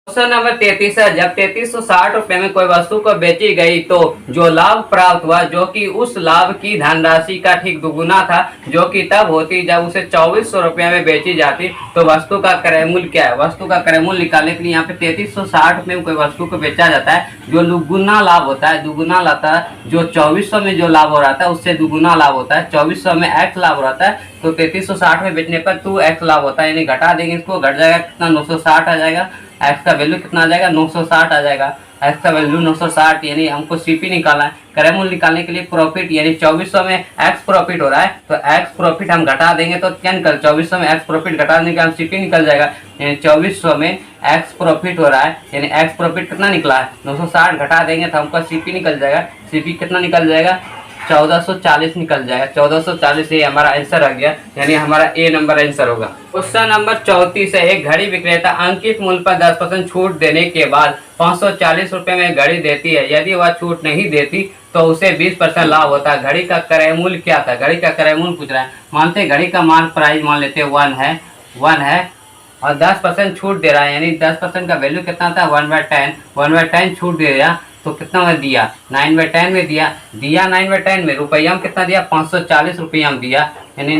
Question number 33 है, जब 3360 रुपए में कोई वस्तु को बेची गई तो जो लाभ प्राप्त हुआ जो कि उस लाभ की धनराशि का ठीक दुगुना था, जो कि तब होती जब उसे 2400 रुपये में बेची जाती, तो वस्तु का क्रय मूल्य क्या है। वस्तु का क्रय मूल्य निकालने के लिए यहाँ पे 3360 में कोई वस्तु को बेचा जाता है, जो दुगुना लाभ होता है, दुगुना लाता है, जो 2400 में जो लाभ हो रहा था उससे दुगुना लाभ होता है। 2400 में x लाभ हो रहा है, तो 3360 में बेचने पर 2x लाभ होता है, यानी घटा देंगे इसको, घट जाएगा कितना, 960 आ जाएगा। x का वैल्यू कितना आ जाएगा, 960 आ जाएगा। x का वैल्यू 960, यानी हमको सीपी निकालना है। क्रय मूल्य निकालने के लिए प्रॉफिट, यानी 2400 में x प्रॉफिट हो रहा है, तो x प्रॉफिट हम घटा देंगे तो क्या निकल, 2400 में x प्रॉफिट घटा देंगे हम सीपी निकल जाएगा। यानी 2400 में x प्रॉफिट हो रहा है, यानी x प्रॉफिट कितना निकला है, 960 घटा देंगे तो हमको सीपी निकल जाएगा। सीपी कितना निकल जाएगा, 1440 निकल जाएगा। 1440 ये हमारा आंसर आ गया, यानी हमारा ए नंबर आंसर होगा। क्वेश्चन नंबर 34 है, एक घड़ी विक्रेता अंकित मूल्य पर 10% छूट देने के बाद 540 रुपए में घड़ी देती है। यदि वह छूट नहीं देती तो उसे 20% लाभ होता है। घड़ी का क्रय मूल्य क्या था, घड़ी का क्रय मूल्य पूछ रहा है। मानते घड़ी का मार्क प्राइस मान लेते हैं 1 है और 10% छूट दे रहा है, यानी 10% का वैल्यू कितना था, 1/10। 1/10 छूट दे दिया तो कितना में दिया, 9/10 में दिया 9/10 में रुपया में कितना दिया, 540 रुपया में दिया, यानी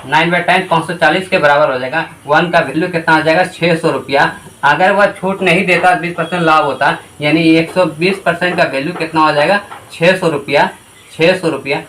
9/10 540 के बराबर हो जाएगा। 1 का वैल्यू कितना आ जाएगा, 600 रुपया। अगर वह छूट नहीं देता 20% लाभ होता, यानी 120% का वैल्यू कितना हो जाएगा, 600 रुपया। 600 रुपया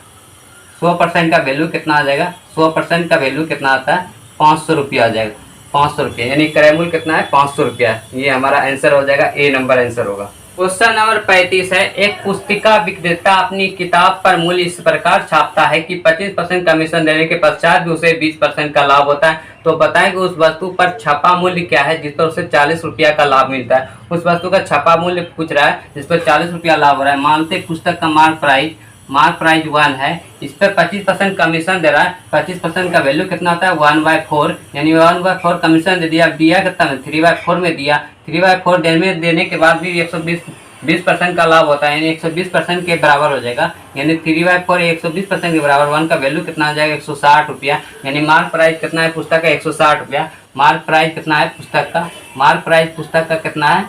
100% का वैल्यू कितना आ जाएगा, 100% का वैल्यू कितना आता है, 500 रुपया आ जाएगा। 500 रुपया, यानी क्रय मूल्य कितना है, 500 रुपया। ये हमारा आंसर हो जाएगा, ए नंबर आंसर होगा। क्वेश्चन नंबर 35 है, एक पुस्तिका विक्रेता अपनी किताब पर मूल्य इस प्रकार छापता है कि 25% कमीशन देने के पश्चात भी उसे 20% का लाभ होता है। तो बताएं कि उस वस्तु पर छपा मूल्य क्या है जिस पर उसे 40 रुपया का लाभ मिलता है। उस वस्तु का छपा मूल्य पूछ रहा है जिस पर 40 रुपया लाभ हो रहा है। मानते पुस्तक का मार्क प्राइस 1 है, इस पर 25% कमीशन दे रहा है। 25% का वैल्यू कितना होता है, 1/4, यानी 1/4 कमीशन दे दिया। दिया कितना में, 3/4 में दिया। 3/4 देने के बाद भी 120% का लाभ होता है, यानी 120% के बराबर हो जाएगा। यानी 3/4 120% के बराबर। 1 का वैल्यू कितना आ जाएगा, 160 रुपया। यानी मार्क प्राइस कितना है पुस्तक का, 160 रुपया। मार्क प्राइस कितना है पुस्तक का, मार्क प्राइस पुस्तक का कितना है,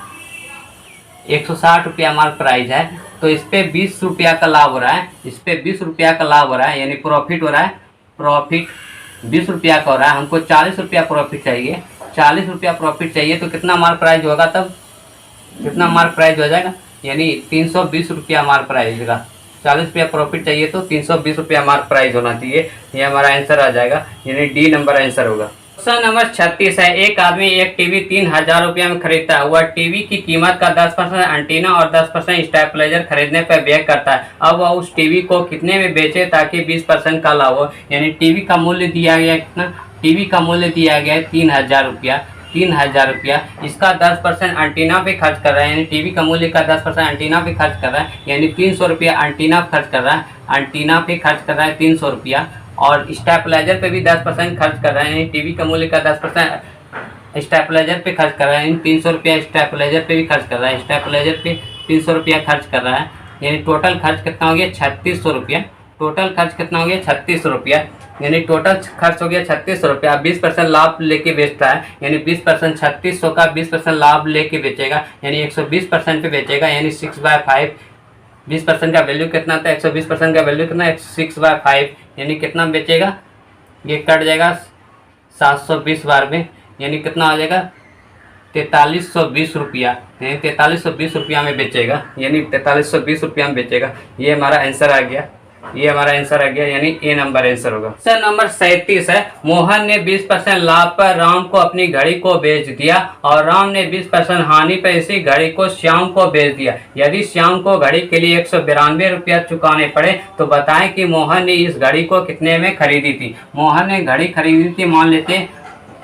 160 रुपया मार्क प्राइस है। तो इस पे 20 रुपया का लाभ हो रहा है, इस पे 20 रुपया का लाभ हो रहा है, यानी प्रॉफिट हो रहा है। प्रॉफिट 20 रुपया का हो रहा है, हमको 40 रुपया प्रॉफिट चाहिए। 40 रुपया प्रॉफिट चाहिए तो कितना मार्क प्राइस होगा, तब कितना मार्क प्राइस हो जाएगा, यानी 320 रुपया मार्क प्राइस होगा। 40 रुपया प्रॉफिट चाहिए तो 320 रुपया मार्क प्राइस होना चाहिए। ये हमारा आंसर आ जाएगा, यानी डी नंबर आंसर होगा। क्वेश्चन नंबर 36 है, एक आदमी एक टीवी 3000 रुपया में खरीदता है। वह टीवी की कीमत का 10% एंटीना और 10% स्टेबलाइजर खरीदने पर व्यय करता है। अब वह उस टीवी को कितने में बेचे ताकि 20% का लाभ हो। यानी टीवी का मूल्य दिया गया कितना, टीवी का मूल्य दिया गया है 3000 रुपया। 3000 रुपया, इसका 10% एंटीना पे खर्च कर रहा है, यानी टीवी का मूल्य का 10% एंटीना पे खर्च कर रहा है, यानी 300 रुपया एंटीना खर्च कर रहा है। एंटीना पे खर्च कर रहा है 300 रुपया, और स्टेबलाइजर पे भी 10% खर्च कर रहा है, यानी टीवी का मूल्य का 10% स्टेबलाइजर पे खर्च कर रहा है, यानी 300 रुपया स्टेबलाइजर पे भी खर्च कर रहा है। स्टेबलाइजर पे 300 रुपया खर्च कर रहा है, यानी टोटल खर्च कितना हो गया, 3600 रुपया। टोटल खर्च कितना हो गया, 3600 रुपया, यानी टोटल खर्च हो गया 3600 रुपया। 20% लाभ लेके बेचता है, यानी 20% 3600 का 20% लाभ लेके बेचेगा, यानी 120% पे बेचेगा, यानी 6/5। 20% का वैल्यू कितना था, 120% का वैल्यू कितना, 6/5, यानी कितना बेचेगा, ये कट जाएगा 720 बार में, यानी कितना हो जाएगा, 4320 रुपया, यानी 4320 रुपया में बेचेगा, यानी 4320 रुपया में बेचेगा। ये हमारा आंसर आ गया, ये हमारा आंसर आ गया, यानी ए नंबर आंसर होगा। क्वेश्चन नंबर 37 है, मोहन ने 20% लाभ पर राम को अपनी घड़ी को बेच दिया और राम ने 20% हानि पर इसी घड़ी को श्याम को बेच दिया। यदि श्याम को घड़ी के लिए 192 रुपया चुकाने पड़े तो बताएं कि मोहन ने इस घड़ी को कितने में खरीदी थी। मोहन ने घड़ी खरीदी थी, मान लेते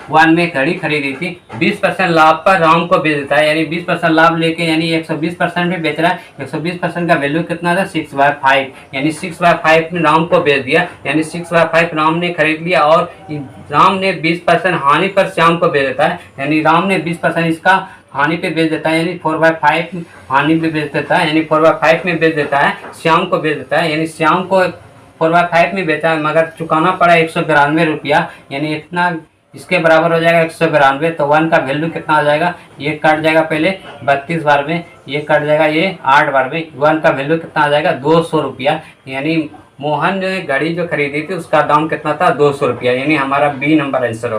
1 में घड़ी खरीदी थी, 20% लाभ पर राम को बेच देता है, यानी 20% लाभ लेके, यानी 120% में बेच रहा है। 120% का वैल्यू कितना था, 6/5, यानी 6/5 में राम को बेच दिया, यानी 6/5 राम ने खरीद लिया और राम ने 20% हानि पर श्याम को बेच देता है, यानी राम ने 20% इसका हानि पे बेच देता है, यानी 4/5 हानि पे बेच देता है, यानी 4/5 में बेच देता है, श्याम को बेच देता है, यानी श्याम को 4/5 में बेचा है, मगर चुकाना पड़ा 192 रुपया, यानी इतना इसके बराबर हो जाएगा 192। तो 1 का वैल्यू कितना हो जाएगा, ये कट जाएगा पहले 32 बार में, ये कट जाएगा ये 8 बार में। 1 का वैल्यू कितना आ जाएगा 200 रुपया। यानी मोहन ने घड़ी जो खरीदी थी उसका दाम कितना था 200 रुपया। यानी हमारा बी नंबर आंसर होगा।